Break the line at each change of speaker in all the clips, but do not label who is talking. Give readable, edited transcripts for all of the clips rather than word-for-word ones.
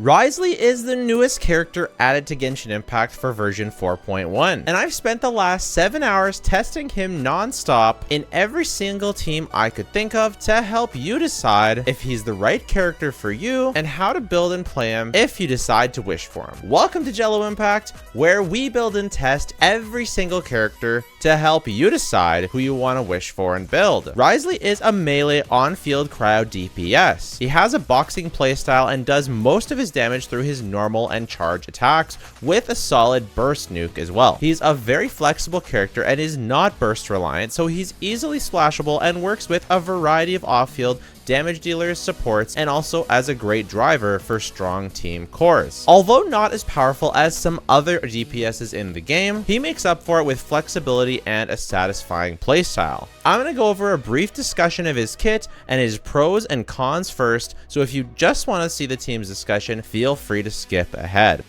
Wriothesley is the newest character added to Genshin Impact for version 4.1, and I've spent the last 7 hours testing him non-stop in every single team I could think of to help you decide if he's the right character for you and how to build and play him if you decide to wish for him. Welcome to Jello Impact, where we build and test every single character to help you decide who you want to wish for and build. Wriothesley is a melee on-field cryo DPS. He has a boxing playstyle and does most of his damage through his normal and charge attacks with a solid burst nuke as well. He's a very flexible character and is not burst reliant, so he's easily splashable and works with a variety of off-field damage dealers, supports, and also as a great driver for strong team cores. Although not as powerful as some other DPSs in the game, he makes up for it with flexibility and a satisfying playstyle. I'm going to go over a brief discussion of his kit and his pros and cons first, so if you just want to see the team's discussion, feel free to skip ahead.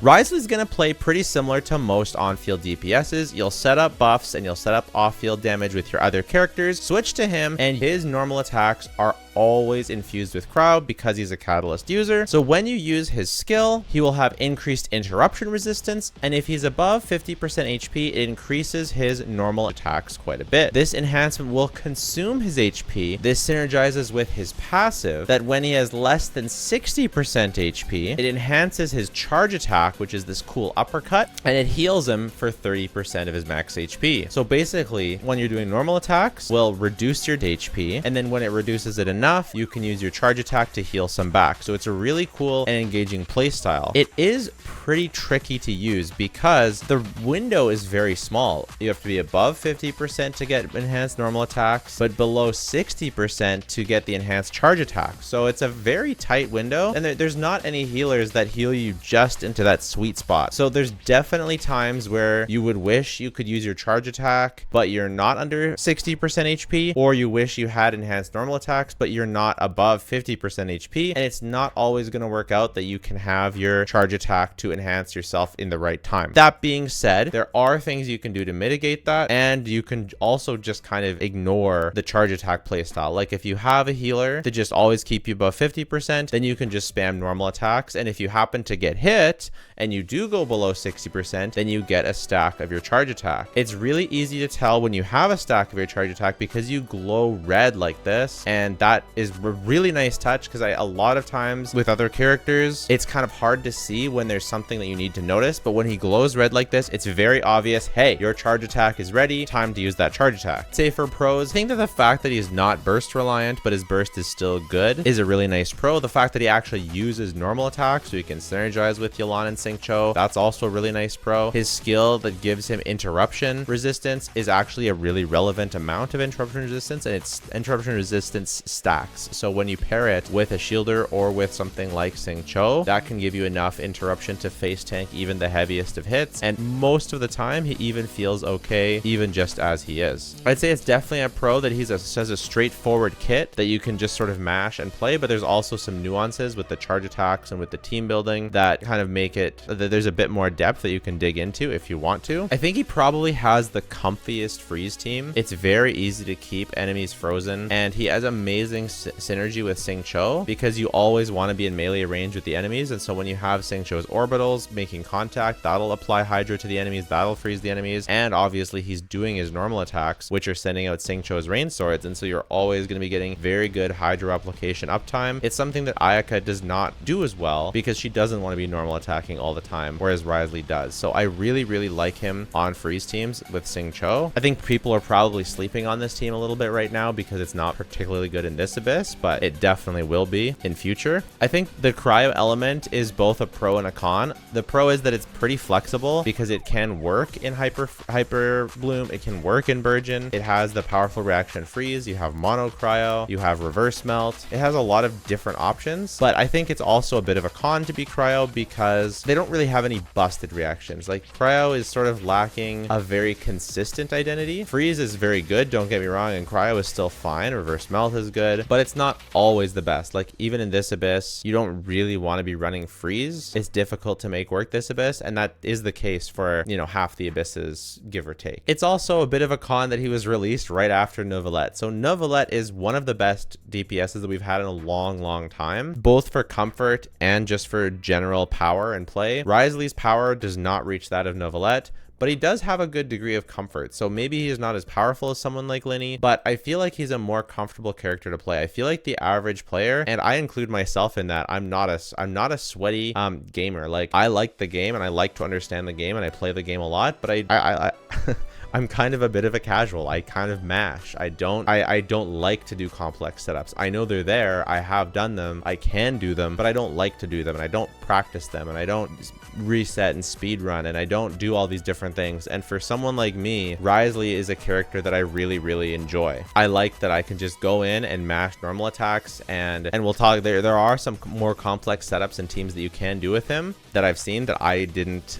Wriothesley is going to play pretty similar to most on-field DPSs. You'll set up buffs and you'll set up off-field damage with your other characters, switch to him, and his normal attacks are always infused with crowd because he's a catalyst user. So when you use his skill, he will have increased interruption resistance, and if he's above 50% HP, it increases his normal attacks quite a bit. This enhancement will consume his HP. This synergizes with his passive that when he has less than 60% HP, it enhances his charge attack, which is this cool uppercut, and it heals him for 30% of his max HP. So basically, when you're doing normal attacks, will reduce your HP, and then when it reduces it enough, you can use your charge attack to heal some back. So it's a really cool and engaging playstyle. It is pretty tricky to use because the window is very small. You have to be above 50% to get enhanced normal attacks, but below 60% to get the enhanced charge attack. So it's a very tight window, and there's not any healers that heal you just into that sweet spot. So there's definitely times where you would wish you could use your charge attack, but you're not under 60% HP, or you wish you had enhanced normal attacks, but you're not above 50% HP, and it's not always going to work out that you can have your charge attack to enhance yourself in the right time. That being said, there are things you can do to mitigate that, and you can also just kind of ignore the charge attack playstyle. Like if you have a healer to just always keep you above 50%, then you can just spam normal attacks, and if you happen to get hit and you do go below 60%, then you get a stack of your charge attack. It's really easy to tell when you have a stack of your charge attack because you glow red like this, and that is a really nice touch because a lot of times with other characters, it's kind of hard to see when there's something that you need to notice, but when he glows red like this, it's very obvious, hey, your charge attack is ready, time to use that charge attack. Say for pros, I think that the fact that he's not burst reliant, but his burst is still good is a really nice pro. The fact that he actually uses normal attacks so he can synergize with Yelan and Xingqiu, that's also a really nice pro. His skill that gives him interruption resistance is actually a really relevant amount of interruption resistance, and its interruption resistance stacks. So when you pair it with a shielder or with something like Xingqiu, that can give you enough interruption to face tank even the heaviest of hits, and most of the time he even feels okay even just as he is. I'd say it's definitely a pro that has a straightforward kit that you can just sort of mash and play, but there's also some nuances with the charge attacks and with the team building that kind of make it that there's a bit more depth that you can dig into if you want to. I think he probably has the comfiest freeze team. It's very easy to keep enemies frozen, and he has amazing synergy with Xingqiu because you always want to be in melee range with the enemies, and so when you have Xingqiu's orbitals making contact, that'll apply Hydra to the enemies, that'll freeze the enemies, and obviously he's doing his normal attacks, which are sending out Xingqiu's rain swords, and so you're always going to be getting very good Hydra application uptime. It's something that Ayaka does not do as well because she doesn't want to be normal attacking all the time, whereas Wriothesley does. So I really like him on freeze teams with Xingqiu. I think people are probably sleeping on this team a little bit right now because it's not particularly good in this abyss, but it definitely will be in future. I think the cryo element is both a pro and a con. The pro is that it's pretty flexible because it can work in hyper bloom, it can work in Burgeon, it has the powerful reaction freeze, you have mono cryo, you have reverse melt, it has a lot of different options, but I think it's also a bit of a con to be cryo because because they don't really have any busted reactions. Like, Cryo is sort of lacking a very consistent identity. Freeze is very good, don't get me wrong, and Cryo is still fine. Reverse Melt is good, but it's not always the best. Like, even in this Abyss, you don't really want to be running Freeze. It's difficult to make work this Abyss, and that is the case for, you know, half the Abysses, give or take. It's also a bit of a con that he was released right after Novelette. So Novelette is one of the best DPSs that we've had in a long time, both for comfort and just for general power and play. Wriothesley's power does not reach that of Novelette, but he does have a good degree of comfort. So maybe he's not as powerful as someone like Linny, but I feel like he's a more comfortable character to play. I feel like the average player, and I include myself in that, I'm not a sweaty gamer. Like, I like the game and I like to understand the game and I play the game a lot, but I I'm kind of a bit of a casual. I kind of mash. I don't like to do complex setups. I know they're there. I have done them. I can do them, but I don't like to do them, and I don't practice them, and I don't reset and speed run, and I don't do all these different things. And for someone like me, Wriothesley is a character that I really enjoy. I like that I can just go in and mash normal attacks, and we'll talk there are some more complex setups and teams that you can do with him that I've seen that I didn't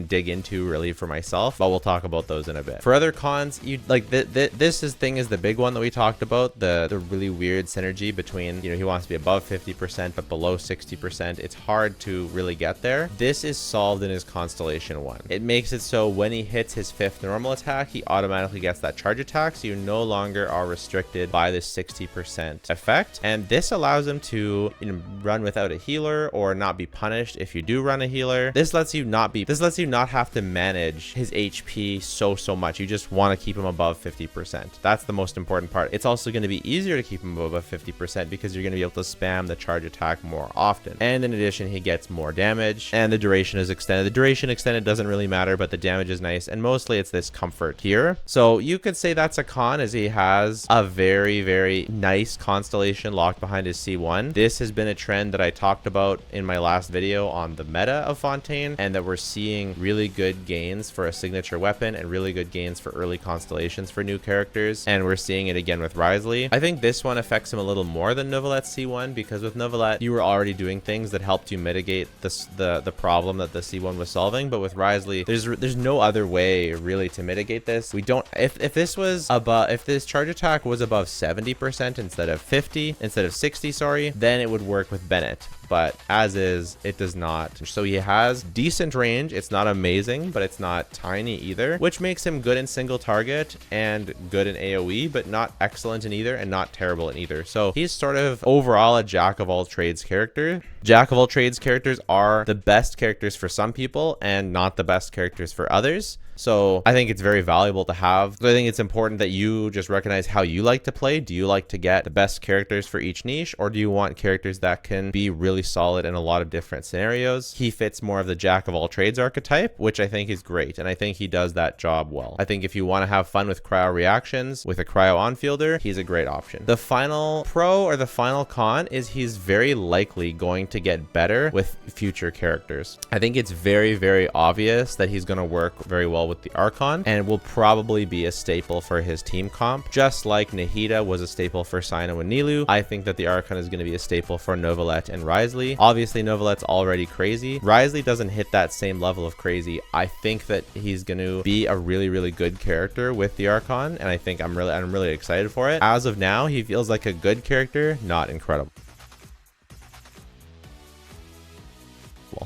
dig into really for myself, but we'll talk about those in a bit. For other cons, you like this thing is the big one that we talked about, the really weird synergy between, you know, he wants to be above 50% but below 60%. It's hard to really get there. This is solved in his Constellation 1. It makes it so when he hits his 5th normal attack, he automatically gets that charge attack, so you no longer are restricted by this 60% effect. And this allows him to, you know, run without a healer or not be punished if you do run a healer. This lets you not have to manage his HP so much. You just want to keep him above 50%. That's the most important part. It's also going to be easier to keep him above 50% because you're going to be able to spam the charge attack more often. And in addition, he gets more damage and the duration is extended. The duration extended doesn't really matter, but the damage is nice, and mostly it's this comfort here. So you could say that's a con, as he has a very nice constellation locked behind his C1. This has been a trend that I talked about in my last video on the meta of Fontaine, and that we're seeing really good gains for a signature weapon and really good gains for early constellations for new characters, and we're seeing it again with Wriothesley. I think this one affects him a little more than Novelette's C1, because with Novelette you were already doing things that helped you mitigate the problem that the C1 was solving, but with Wriothesley there's no other way really to mitigate this. We don't, if this charge attack was above 70% instead of 60, sorry, then it would work with Bennett, but as is, it does not. So he has decent range. It's not amazing, but it's not tiny either, which makes him good in single target and good in AoE, but not excellent in either and not terrible in either. So he's sort of overall a jack of all trades character. Jack of all trades characters are the best characters for some people and not the best characters for others. So I think it's very valuable to have. So I think it's important that you just recognize how you like to play. Do you like to get the best characters for each niche, or do you want characters that can be really solid in a lot of different scenarios? He fits more of the jack of all trades archetype, which I think is great, and I think he does that job well. I think if you want to have fun with cryo reactions with a cryo on-fielder, he's a great option. The final pro or the final con is he's very likely going to get better with future characters. I think it's very obvious that he's going to work very well with the Archon, and will probably be a staple for his team comp, just like Nahida was a staple for Cyno and Nilu. I think that the Archon is going to be a staple for Novelette and Wriothesley. Obviously Novelette's already crazy. Wriothesley doesn't hit that same level of crazy. I think that he's going to be a really good character with the Archon, and I think I'm really excited for it. As of now, he feels like a good character, not incredible.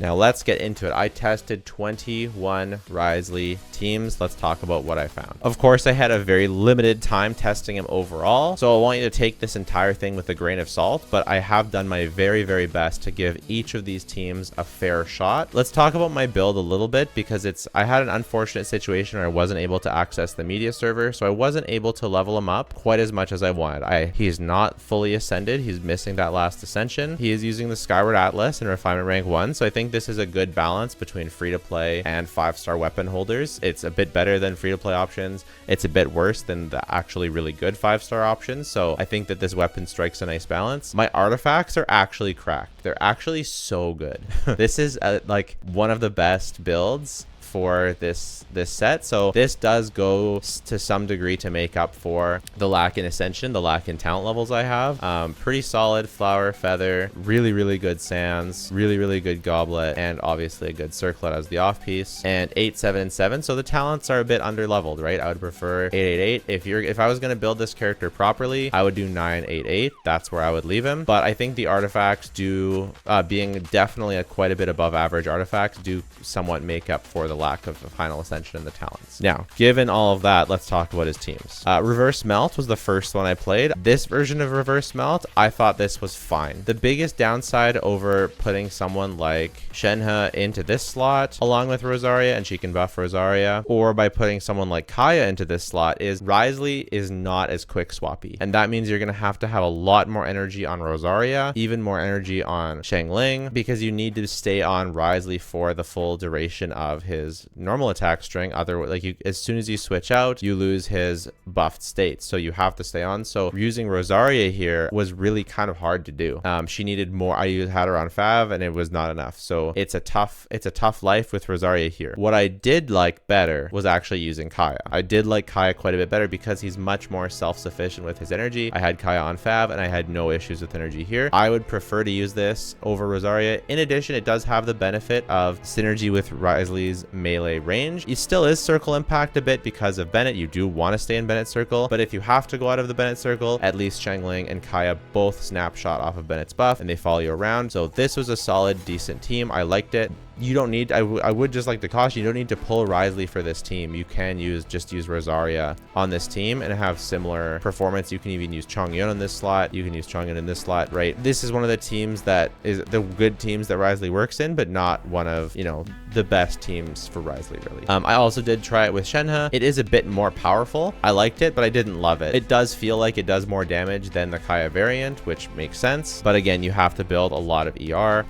Now let's get into it. I tested 21 Wriothesley teams. Let's talk about what I found. Of course, I had a very limited time testing him overall, so I want you to take this entire thing with a grain of salt, but I have done my very best to give each of these teams a fair shot. Let's talk about my build a little bit, because I had an unfortunate situation where I wasn't able to access the media server, so I wasn't able to level him up quite as much as I wanted. He's not fully ascended. He's missing that last ascension. He is using the Skyward Atlas in refinement rank 1, so I think this is a good balance between free-to-play and 5-star weapon holders. It's a bit better than free-to-play options. It's a bit worse than the actually really good 5-star options, so I think that this weapon strikes a nice balance. My artifacts are actually cracked. They're actually so good. This is like one of the best builds for this set. So this does go to some degree to make up for the lack in Ascension, the lack in talent levels I have. Pretty solid Flower, Feather, really good Sands, really good Goblet, and obviously a good Circlet as the off piece. And 8, 7, and 7. So the talents are a bit under leveled, right? I would prefer 8, 8, 8. If I was going to build this character properly, I would do 9, 8, 8. That's where I would leave him. But I think the artifacts do, being definitely quite a bit above average artifacts, do somewhat make up for the lack of the final Ascension and the talents. Now, given all of that, let's talk about his teams. Reverse Melt was the first one I played. This version of Reverse Melt, I thought this was fine. The biggest downside over putting someone like Shenhe into this slot along with Rosaria, and she can buff Rosaria, or by putting someone like Kaya into this slot, is Wriothesley is not as quick swappy. And that means you're going to have a lot more energy on Rosaria, even more energy on Xiangling, because you need to stay on Wriothesley for the full duration of his normal attack string. As soon as you switch out, you lose his buffed state. So you have to stay on. So using Rosaria here was really kind of hard to do. She needed more. I had her on Fav and it was not enough. So it's a tough life with Rosaria here. What I did like better was actually using Kaya. I did like Kaya quite a bit better because he's much more self-sufficient with his energy. I had Kaya on Fav and I had no issues with energy here. I would prefer to use this over Rosaria. In addition, it does have the benefit of synergy with Wriothesley's melee range. It still is circle impact a bit because of Bennett. You do want to stay in Bennett's circle, but if you have to go out of the Bennett circle, at least Xiangling and Kaya both snapshot off of Bennett's buff and they follow you around. So this was a solid, decent team. I liked it. You don't need, I would just like to caution, you don't need to pull Wriothesley for this team. You can just use Rosaria on this team and have similar performance. You can even use Chongyun on this slot. You can use Chongyun in this slot, right? This is one of the teams that is the good teams that Wriothesley works in, but not one of, the best teams for Wriothesley, really. I also did try it with Shenhe. It is a bit more powerful. I liked it, but I didn't love it. It does feel like it does more damage than the Kaya variant, which makes sense. But again, you have to build a lot of ER.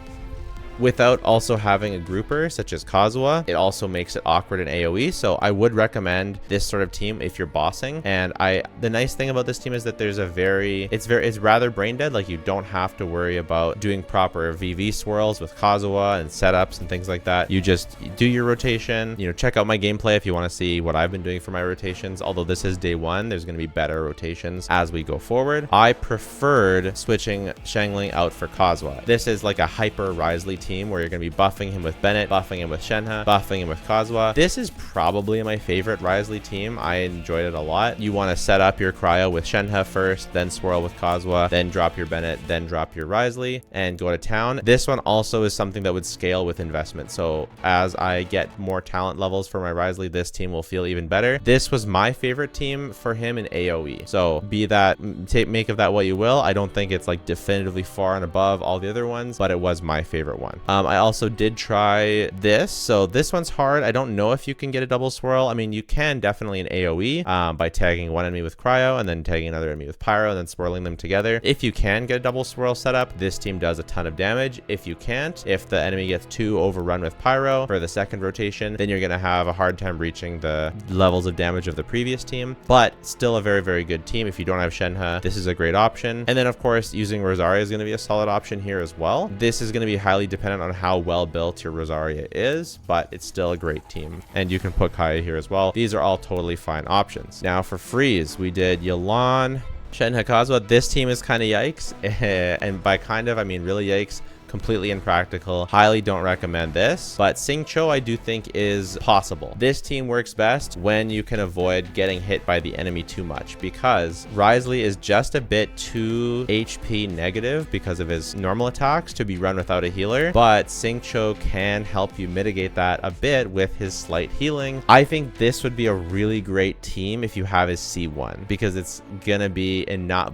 Without also having a grouper such as Kazuha, it also makes it awkward in AoE. So I would recommend this sort of team if you're bossing. And the nice thing about this team is that there's it's rather brain dead. Like you don't have to worry about doing proper VV swirls with Kazuha and setups and things like that. You just do your rotation. Check out my gameplay if you want to see what I've been doing for my rotations. Although this is day one, there's going to be better rotations as we go forward. I preferred switching Xiangling out for Kazuha. This is like a hyper Wriothesley team where you're going to be buffing him with Bennett, buffing him with Shenhe, buffing him with Kazuha. This is probably my favorite Wriothesley team. I enjoyed it a lot. You want to set up your cryo with Shenhe first, then swirl with Kazuha, then drop your Bennett, then drop your Wriothesley and go to town. This one also is something that would scale with investment. So as I get more talent levels for my Wriothesley, this team will feel even better. This was my favorite team for him in AoE. So make of that what you will. I don't think it's like definitively far and above all the other ones, but it was my favorite one. I also did try this. So this one's hard. I don't know if you can get a double swirl. I mean, you can definitely in AoE by tagging one enemy with cryo and then tagging another enemy with pyro and then swirling them together. If you can get a double swirl setup, this team does a ton of damage. If you can't, if the enemy gets too overrun with pyro for the second rotation, then you're going to have a hard time reaching the levels of damage of the previous team, but still a very good team. If you don't have Shenhe, this is a great option. And then of course, using Rosaria is going to be a solid option here as well. This is going to be highly dependent on how well built your Rosaria is, but it's still a great team. And you can put Kaya here as well. These are all totally fine options. Now for freeze, we did Yelan, Shenhe, Kazuha. This team is kind of yikes. And by kind of, I mean really yikes. Completely impractical. Highly don't recommend this, but Xingqiu I do think is possible. This team works best when you can avoid getting hit by the enemy too much, because Wriothesley is just a bit too HP negative because of his normal attacks to be run without a healer, but Xingqiu can help you mitigate that a bit with his slight healing. I think this would be a really great team if you have his C1, because it's gonna be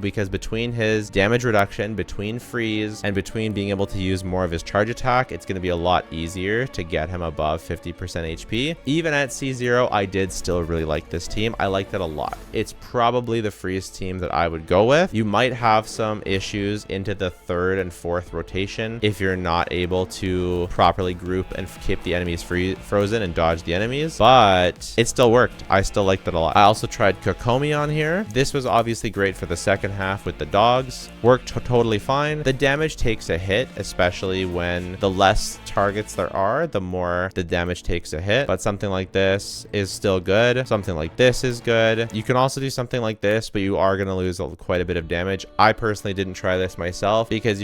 because between his damage reduction, between freeze, and between being able to use more of his charge attack, it's going to be a lot easier to get him above 50% HP. Even at C0, I did still really like this team. I liked it a lot. It's probably the freeze team that I would go with. You might have some issues into the third and fourth rotation if you're not able to properly group and keep the enemies frozen and dodge the enemies, but it still worked. I still liked it a lot. I also tried Kokomi on here. This was obviously great for the second half with the dogs. Worked totally fine. The damage takes a hit, especially when the less targets there are, the more the damage takes a hit. But something like this is still good. Something like this is good. You can also do something like this, but you are going to lose quite a bit of damage. I personally didn't try this myself because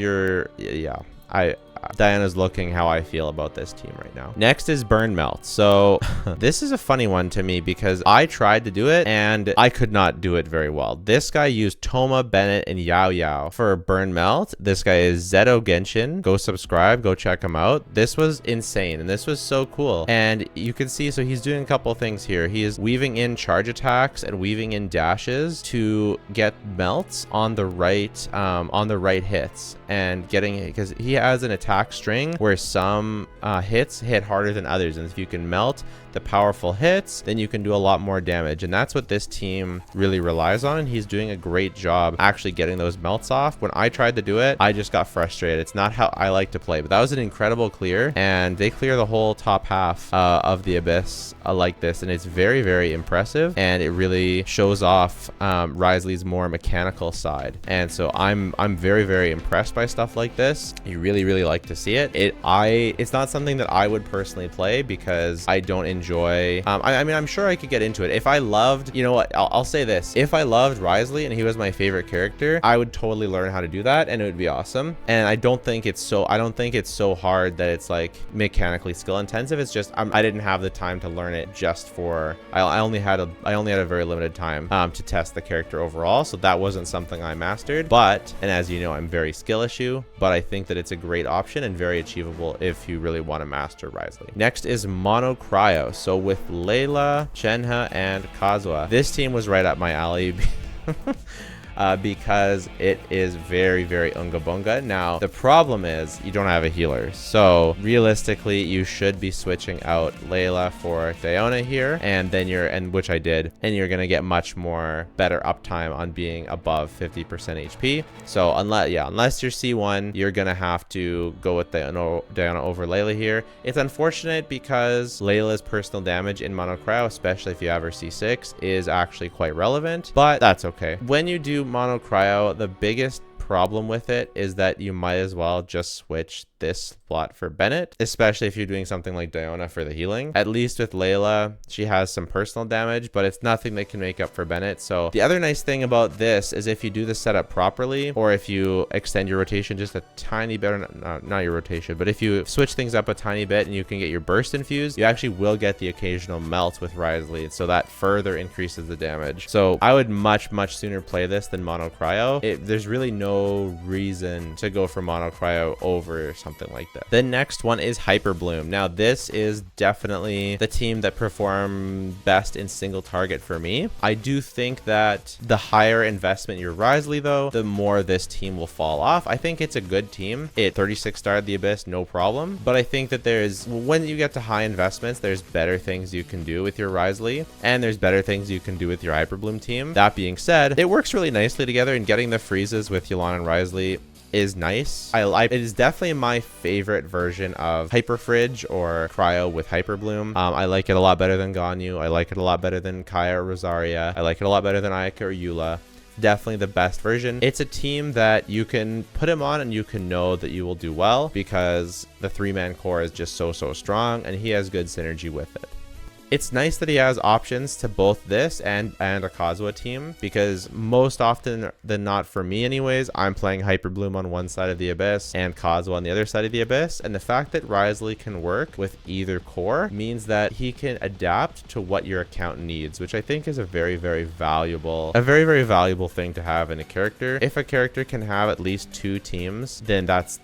Diana's looking how I feel about this team right now. Next is Burn Melt. So this is a funny one to me because I tried to do it and I could not do it very well. This guy used Toma, Bennett, and Yao Yao for Burn Melt. This guy is Zeto Genshin. Go subscribe, go check him out. This was insane and this was so cool. And you can see, so he's doing a couple things here. He is weaving in charge attacks and weaving in dashes to get melts on the right hits, and getting, because he has an attack string where some hits hit harder than others, and if you can melt the powerful hits, then you can do a lot more damage, and that's what this team really relies on, and he's doing a great job actually getting those melts off. When I tried to do it, I just got frustrated. It's not how I like to play, but that was an incredible clear, and they clear the whole top half of the Abyss like this, and it's very, very impressive, and it really shows off Wriothesley's more mechanical side. And so I'm very, very impressed by stuff like this. You really, really like to see it. It's not something that I would personally play because I don't enjoy. I mean, I'm sure I could get into it if I loved. You know what? I'll say this: if I loved Wriothesley and he was my favorite character, I would totally learn how to do that, and it would be awesome. And I don't think it's so hard that it's like mechanically skill intensive. It's just I didn't have the time to learn it. Just for I only had a very limited time to test the character overall, so that wasn't something I mastered. But, and as you know, I'm very skill issue, but I think that it's a great option and very achievable if you really want to master Wriothesley. Next is Mono Cryo. So with Layla, Shenhe, and Kazuha, this team was right up my alley. Because it is very, very unga bunga. Now, the problem is you don't have a healer. So realistically, you should be switching out Layla for Diona here, and then which I did, and you're going to get much more better uptime on being above 50% HP. So unless you're C1, you're going to have to go with Diona over Layla here. It's unfortunate because Layla's personal damage in Mono Cryo, especially if you have her C6, is actually quite relevant, but that's okay. When you do Mono Cryo, the biggest problem with it is that you might as well just switch this slot for Bennett, especially if you're doing something like Diona for the healing. At least with Layla, she has some personal damage, but it's nothing that can make up for Bennett. So the other nice thing about this is if you do the setup properly, or if you extend your rotation just a tiny bit, not your rotation, but if you switch things up a tiny bit and you can get your burst infused, you actually will get the occasional melt with Wriothesley, so that further increases the damage. So I would much sooner play this than Mono Cryo. There's really no reason to go for Mono Cryo over something like that. The next one is Hyper Bloom. Now this is definitely the team that performed best in single target for me. I do think that the higher investment your Wriothesley though, the more this team will fall off. I think it's a good team. It 36 starred the Abyss, no problem. But I think that when you get to high investments, there's better things you can do with your Wriothesley, and there's better things you can do with your Hyper Bloom team. That being said, it works really nicely together, and getting the freezes with Yelan and Wriothesley is nice. It is definitely my favorite version of Hyper Fridge or Cryo with Hyper Bloom. I like it a lot better than Ganyu. I like it a lot better than Kaya or Rosaria. I like it a lot better than Ayaka or Eula. Definitely the best version. It's a team that you can put him on and you can know that you will do well because the 3-man core is just so strong, and he has good synergy with it. It's nice that he has options to both this and a Kazuha team, because most often than not, for me anyways, I'm playing Hyper Bloom on one side of the Abyss and Kazuha on the other side of the Abyss, and the fact that Wriothesley can work with either core means that he can adapt to what your account needs, which I think is a very valuable thing to have in a character. If a character can have at least 2 teams, then that's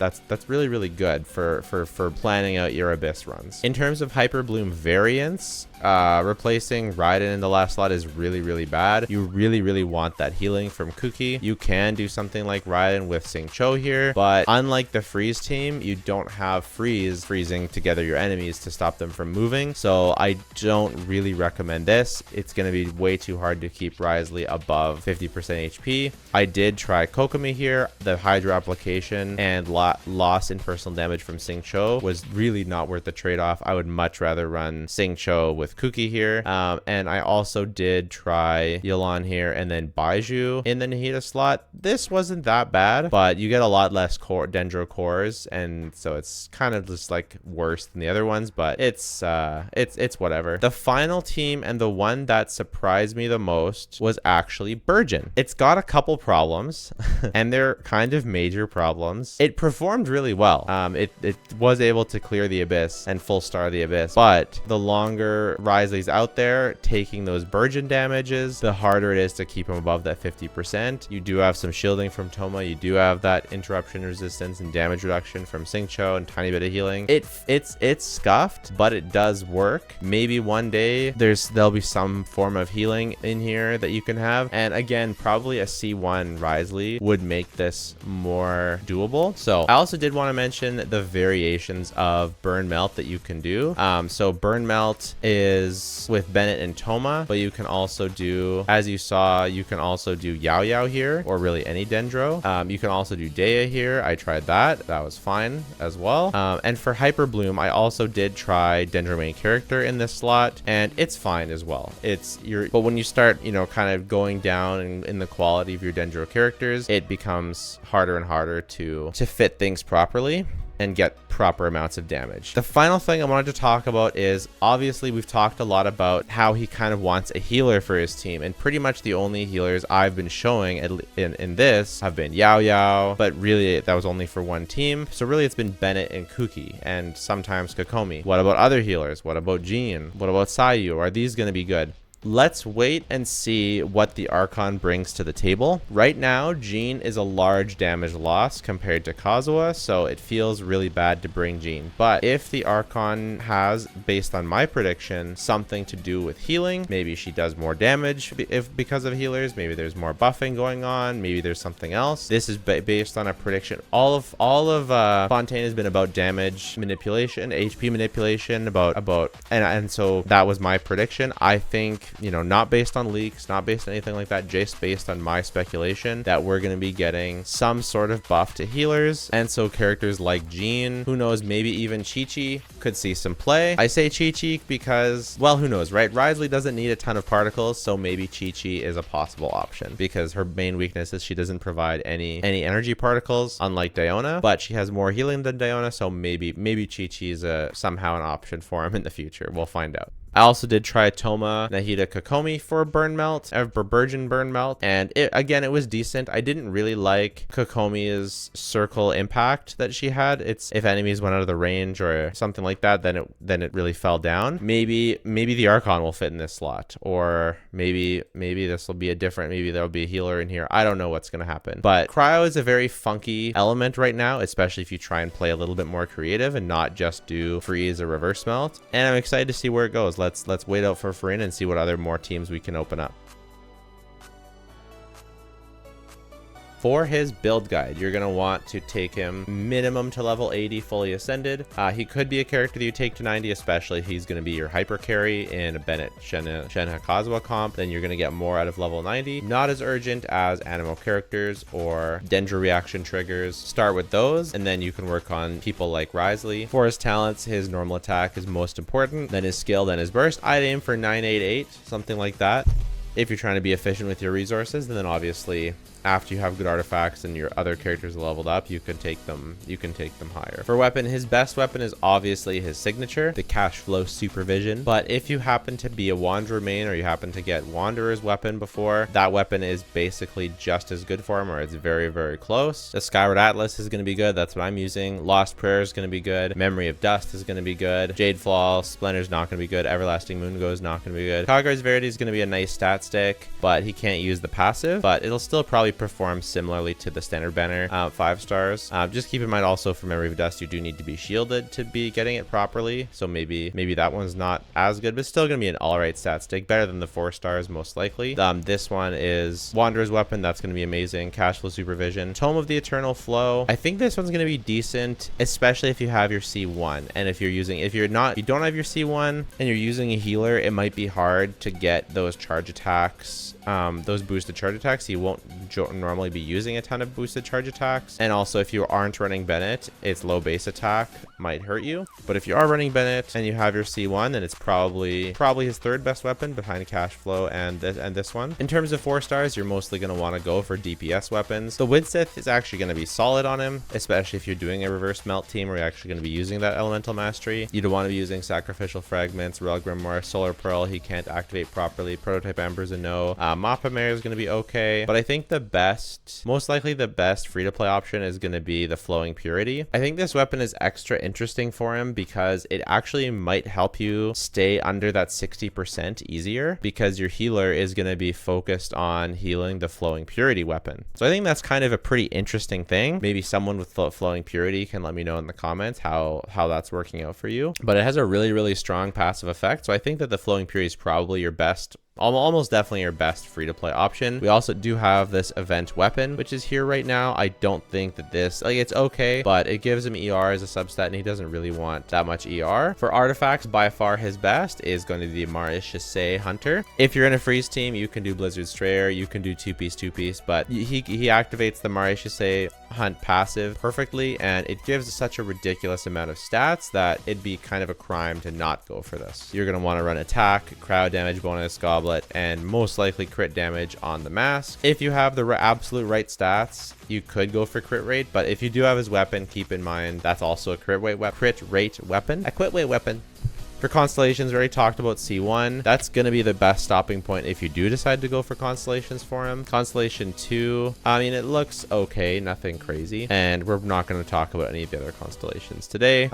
really good for planning out your Abyss runs. In terms of Hyper Bloom variants, replacing Raiden in the last slot is really bad. You really want that healing from Kuki. You can do something like Raiden with Sing Cho here, but unlike the freeze team, you don't have freezing together your enemies to stop them from moving, so I don't really recommend this. It's going to be way too hard to keep Wriothesley above 50% HP. I did try Kokomi here. The Hydra application and loss in personal damage from Sing Cho was really not worth the trade-off. I would much rather run Sing Cho with with Kuki here. And I also did try Yelan here and then Baiju in the Nahida slot. This wasn't that bad, but you get a lot less dendro cores, and so it's kind of just like worse than the other ones, but it's whatever. The final team, and the one that surprised me the most, was actually Burgeon. It's got a couple problems and they're kind of major problems. It performed really well. It was able to clear the Abyss and full star the Abyss, but the longer Wriothesley's out there taking those Burgeon damages, the harder it is to keep him above that 50%. You do have some shielding from Toma. You do have that interruption resistance and damage reduction from Xingqiu and tiny bit of healing. It's scuffed, but it does work. Maybe one day there'll be some form of healing in here that you can have. And again, probably a C1 Wriothesley would make this more doable. So I also did want to mention the variations of Burn Melt that you can do. So Burn Melt is with Bennett and Toma, but you can also do, as you saw, you can also do Yao Yao here, or really any Dendro. You can also do Dea here. I tried that. That was fine as well. And for Hyper Bloom, I also did try Dendro main character in this slot, and it's fine as well. But when you start, kind of going down in the quality of your Dendro characters, it becomes harder and harder to fit things properly and get proper amounts of damage. The final thing I wanted to talk about is, obviously we've talked a lot about how he kind of wants a healer for his team, and pretty much the only healers I've been showing in this have been Yao Yao, but really that was only for one team. So really it's been Bennett and Kuki, and sometimes Kokomi. What about other healers? What about Jean? What about Sayu? Are these going to be good? Let's wait and see what the Archon brings to the table. Right now, Jean is a large damage loss compared to Kazuha, so it feels really bad to bring Jean. But if the Archon has, based on my prediction, something to do with healing, maybe she does more damage because of healers, maybe there's more buffing going on, maybe there's something else. This is based on a prediction. All of Fontaine has been about damage manipulation, HP manipulation, and so that was my prediction. I think, not based on leaks, not based on anything like that, just based on my speculation that we're going to be getting some sort of buff to healers. And so characters like Jean, who knows, maybe even Chi-Chi could see some play. I say Chi-Chi because, well, who knows, right? Wriothesley doesn't need a ton of particles, so maybe Chi-Chi is a possible option because her main weakness is she doesn't provide any energy particles, unlike Diona, but she has more healing than Diona, so maybe Chi-Chi is somehow an option for him in the future. We'll find out. I also did try Toma, Nahida, Kokomi for Burn Melt, for Burgeon Burn Melt, and it was decent. I didn't really like Kokomi's circle impact that she had. It's if enemies went out of the range or something like that, then it really fell down. Maybe the Archon will fit in this slot, or maybe this will be maybe there'll be a healer in here. I don't know what's gonna happen. But Cryo is a very funky element right now, especially if you try and play a little bit more creative and not just do freeze or reverse melt. And I'm excited to see where it goes. Let's wait out for Farin and see what other more teams we can open up. For his build guide, you're going to want to take him minimum to level 80 fully ascended. He could be a character that you take to 90, especially if he's going to be your hyper carry in a Bennett Shenhe Kazuha comp. Then you're going to get more out of level 90. Not as urgent as animal characters or Dendro reaction triggers. Start with those, and then you can work on people like Wriothesley. For his talents, his normal attack is most important, then his skill, then his burst. I'd aim for 988, something like that, if you're trying to be efficient with your resources. And then obviously after you have good artifacts and your other characters leveled up, you can take them higher. For weapon, his best weapon is obviously his signature, the cash flow supervision. But if you happen to be a Wanderer main, or you happen to get Wanderer's weapon before, that weapon is basically just as good for him, or it's very, very close. The Skyward Atlas is going to be good. That's what I'm using. Lost Prayer is going to be good. Memory of Dust is going to be good. Jade Fall, Splender's not going to be good. Everlasting Moongo is not going to be good. Kagura's Verity is going to be a nice stat stick, but he can't use the passive, but it'll still probably perform similarly to the standard banner 5 stars. Just keep in mind also for Memory of Dust, you do need to be shielded to be getting it properly, so maybe that one's not as good, but still gonna be an alright stat stick, better than the 4 stars most likely. This one is Wanderer's Weapon. That's gonna be amazing. Cash Flow Supervision. Tome of the Eternal Flow. I think this one's gonna be decent, especially if you have your C1, and if you don't have your C1 and you're using a healer, it might be hard to get those charge attacks, those boosted charge attacks. You won't don't normally be using a ton of boosted charge attacks. And also if you aren't running Bennett, its low base attack might hurt you. But if you are running Bennett and you have your C1, then it's probably his third best weapon behind Cash Flow and this one. In terms of 4 stars, you're mostly going to want to go for DPS weapons. The Widsith is actually going to be solid on him, especially if you're doing a reverse melt team where you're actually going to be using that elemental mastery. You don't want to be using sacrificial fragments, Relic Grimoire, Solar Pearl. He can't activate properly. Prototype Ember's a no. Mappa Mare is going to be okay, but I think most likely the best free-to-play option is going to be the Flowing Purity. I think this weapon is extra interesting for him because it actually might help you stay under that 60% easier, because your healer is going to be focused on healing the Flowing Purity weapon. So I think that's kind of a pretty interesting thing. Maybe someone with Flowing Purity can let me know in the comments how that's working out for you. But it has a really, really strong passive effect. So I think that the Flowing Purity is probably your best, almost definitely your best free-to-play option. We also do have this event weapon, which is here right now. I don't think that this, like, it's okay, but it gives him ER as a substat, and he doesn't really want that much ER. For artifacts, by far his best is going to be the Wriothesley Hunter. If you're in a freeze team, you can do Blizzard Strayer, you can do two-piece, but he activates the Wriothesley Hunt passive perfectly, and it gives such a ridiculous amount of stats that it'd be kind of a crime to not go for this. You're going to want to run attack, crowd damage bonus, goblet, and most likely crit damage on the mask. If you have the absolute right stats, you could go for crit rate, but if you do have his weapon, keep in mind that's also a crit rate weapon. For Constellations, we already talked about C1. That's going to be the best stopping point if you do decide to go for Constellations for him. Constellation 2, I mean, it looks okay, nothing crazy. And we're not going to talk about any of the other Constellations today.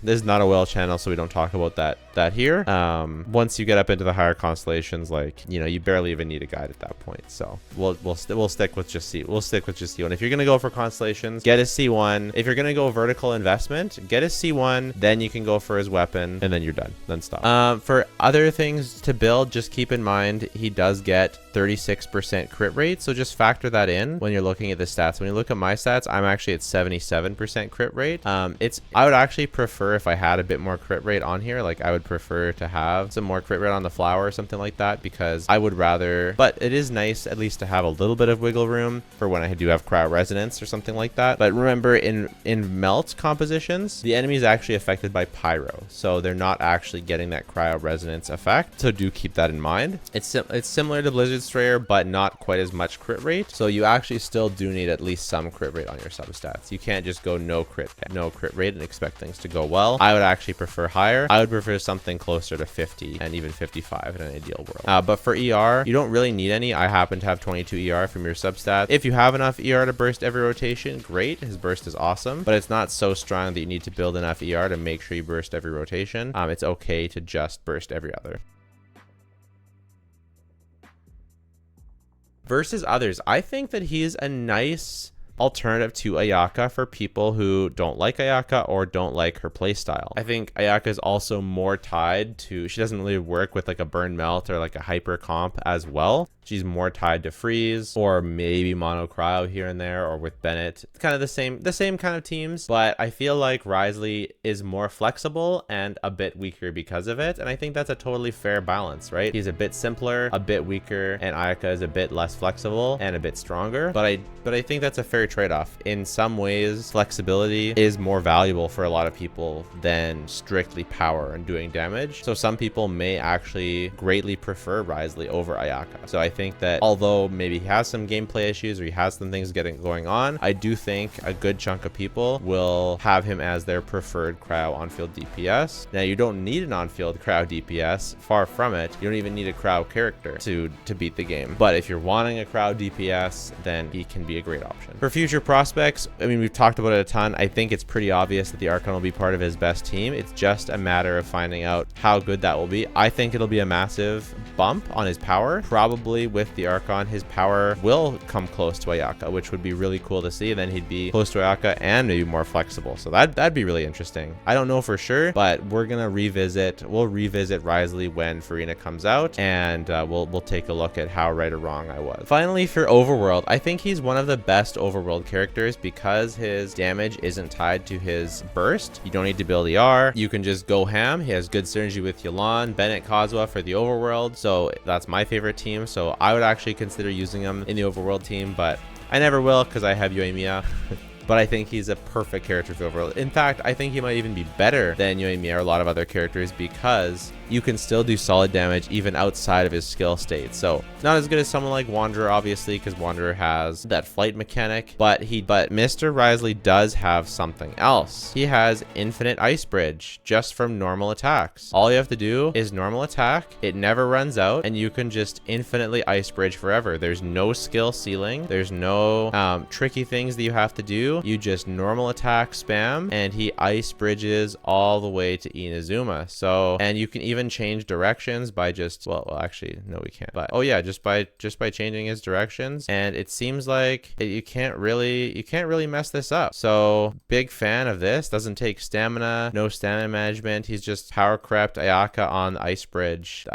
This is not a whale channel, so we don't talk about that here. Once you get up into the higher constellations, like, you know, you barely even need a guide at that point. So we'll stick with just C1. If you're going to go for Constellations, get a C1. If you're going to go vertical investment, get a C1, then you can go for his weapon, and then you're done. Then stop. For other things to build, just keep in mind he does get 36% crit rate, so just factor that in when you're looking at the stats. When you look at my stats, I'm actually at 77% crit rate. I would actually prefer, if I had a bit more crit rate on here, like I would prefer to have some more crit rate on the flower or something like that, because I would rather, but it is nice at least to have a little bit of wiggle room for when I do have crowd resonance or something like that. But remember, in melt compositions, the enemy is actually affected by pyro, so they're not actually getting that cryo resonance effect, so do keep that in mind. It's similar to Blizzard Strayer, but not quite as much crit rate, so you actually still do need at least some crit rate on your substats. You can't just go no crit rate and expect things to go well. I would actually prefer higher. I would prefer something closer to 50 and even 55 in an ideal world. But for ER, you don't really need any. I happen to have 22 ER from your substat. If you have enough ER to burst every rotation, great. His burst is awesome, but it's not so strong that you need to build enough ER to make sure you burst every rotation. It's okay to just burst every other. Versus others, I think that he's a nice alternative to Ayaka for people who don't like Ayaka or don't like her playstyle. I think Ayaka is also more tied to, she doesn't really work with like a burn melt or like a hyper comp as well. She's more tied to freeze or maybe mono cryo here and there, or with Bennett. It's kind of the same kind of teams, but I feel like Wriothesley is more flexible and a bit weaker because of it. And I think that's a totally fair balance, right? He's a bit simpler, a bit weaker, and Ayaka is a bit less flexible and a bit stronger. But I think that's a fair trade-off. In some ways, flexibility is more valuable for a lot of people than strictly power and doing damage. So some people may actually greatly prefer Wriothesley over Ayaka. So I think that although maybe he has some gameplay issues or he has some things going on, I do think a good chunk of people will have him as their preferred cryo on-field DPS. Now, you don't need an on-field cryo DPS, far from it. You don't even need a cryo character to beat the game. But if you're wanting a cryo DPS, then he can be a great option. For future prospects, I mean, we've talked about it a ton. I think it's pretty obvious that the Archon will be part of his best team. It's just a matter of finding out how good that will be. I think it'll be a massive bump on his power. Probably with the Archon, his power will come close to Ayaka, which would be really cool to see. Then he'd be close to Ayaka and maybe more flexible. So that'd be really interesting. I don't know for sure, but we'll revisit Wriothesley when Farina comes out, and we'll take a look at how right or wrong I was. Finally, for Overworld, I think he's one of the best Overworld Overworld characters, because his damage isn't tied to his burst. You don't need to build ER. You can just go ham. He has good synergy with Yelan, Bennett, Kozwa for the Overworld. So that's my favorite team. So I would actually consider using him in the Overworld team, but I never will because I have Yoimiya. But I think he's a perfect character for Overworld. In fact, I think he might even be better than Yoimiya or a lot of other characters, because you can still do solid damage even outside of his skill state. So not as good as someone like Wanderer, obviously, because Wanderer has that flight mechanic, but Mr. Wriothesley does have something else. He has infinite ice bridge just from normal attacks. All you have to do is normal attack, it never runs out, and you can just infinitely ice bridge forever. There's no skill ceiling, there's no tricky things that you have to do. You just normal attack spam, and he ice bridges all the way to Inazuma. So, and you can even change directions by just, well actually no we can't, but oh yeah, just by changing his directions, and it seems like you can't really mess this up. So big fan of this. Doesn't take stamina, no stamina management. He's just power crept Ayaka on the ice bridge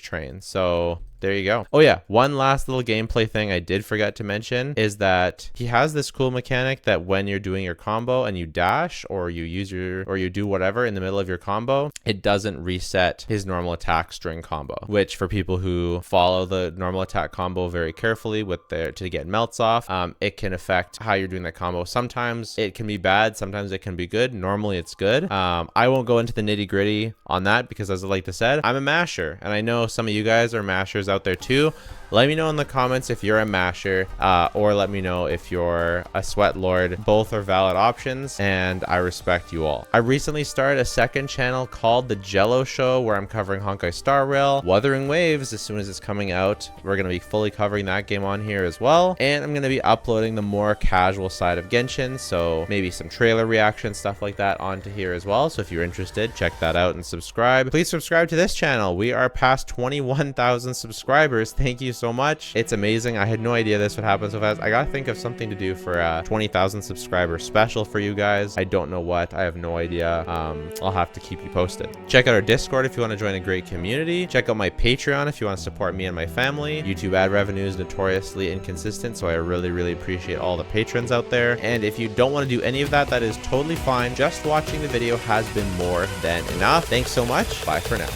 train. So there you go. Oh yeah, one last little gameplay thing I did forget to mention is that he has this cool mechanic that when you're doing your combo and you dash or you you do whatever in the middle of your combo, it doesn't reset his normal attack string combo, which for people who follow the normal attack combo very carefully to get melts off, it can affect how you're doing that combo. Sometimes it can be bad, sometimes it can be good. Normally it's good. I won't go into the nitty gritty on that because, as I like to say, I'm a masher, and I know some of you guys are mashers out there too. Let me know in the comments if you're a masher, or let me know if you're a sweat lord. Both are valid options, and I respect you all. I recently started a second channel called The Jello Show, where I'm covering Honkai Star Rail, Wuthering Waves as soon as it's coming out. We're going to be fully covering that game on here as well, and I'm going to be uploading the more casual side of Genshin, so maybe some trailer reaction, stuff like that onto here as well. So if you're interested, check that out and subscribe. Please subscribe to this channel. We are past 21,000 subscribers. Thank you so much. It's amazing. I had no idea this would happen so fast. I gotta think of something to do for a 20,000 subscriber special for you guys. I don't know what. I have no idea. I'll have to keep you posted. Check out our Discord if you want to join a great community. Check out my Patreon if you want to support me and my family. YouTube ad revenue is notoriously inconsistent, so I really appreciate all the patrons out there. And if you don't want to do any of that, that is totally fine. Just watching the video has been more than enough. Thanks so much. Bye for now.